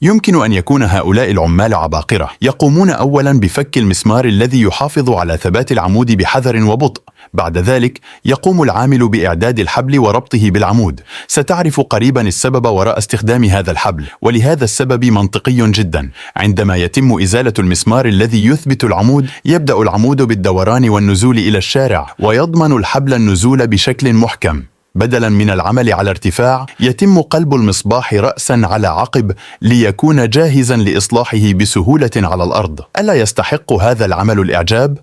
يمكن أن يكون هؤلاء العمال عباقرة يقومون أولاً بفك المسمار الذي يحافظ على ثبات العمود بحذر وبطء. بعد ذلك يقوم العامل بإعداد الحبل وربطه بالعمود. ستعرف قريباً السبب وراء استخدام هذا الحبل، ولهذا السبب منطقي جداً. عندما يتم إزالة المسمار الذي يثبت العمود، يبدأ العمود بالدوران والنزول إلى الشارع، ويضمن الحبل النزول بشكل محكم. بدلاً من العمل على ارتفاع، يتم قلب المصباح رأساً على عقب ليكون جاهزاً لإصلاحه بسهولة على الأرض. ألا يستحق هذا العمل الإعجاب؟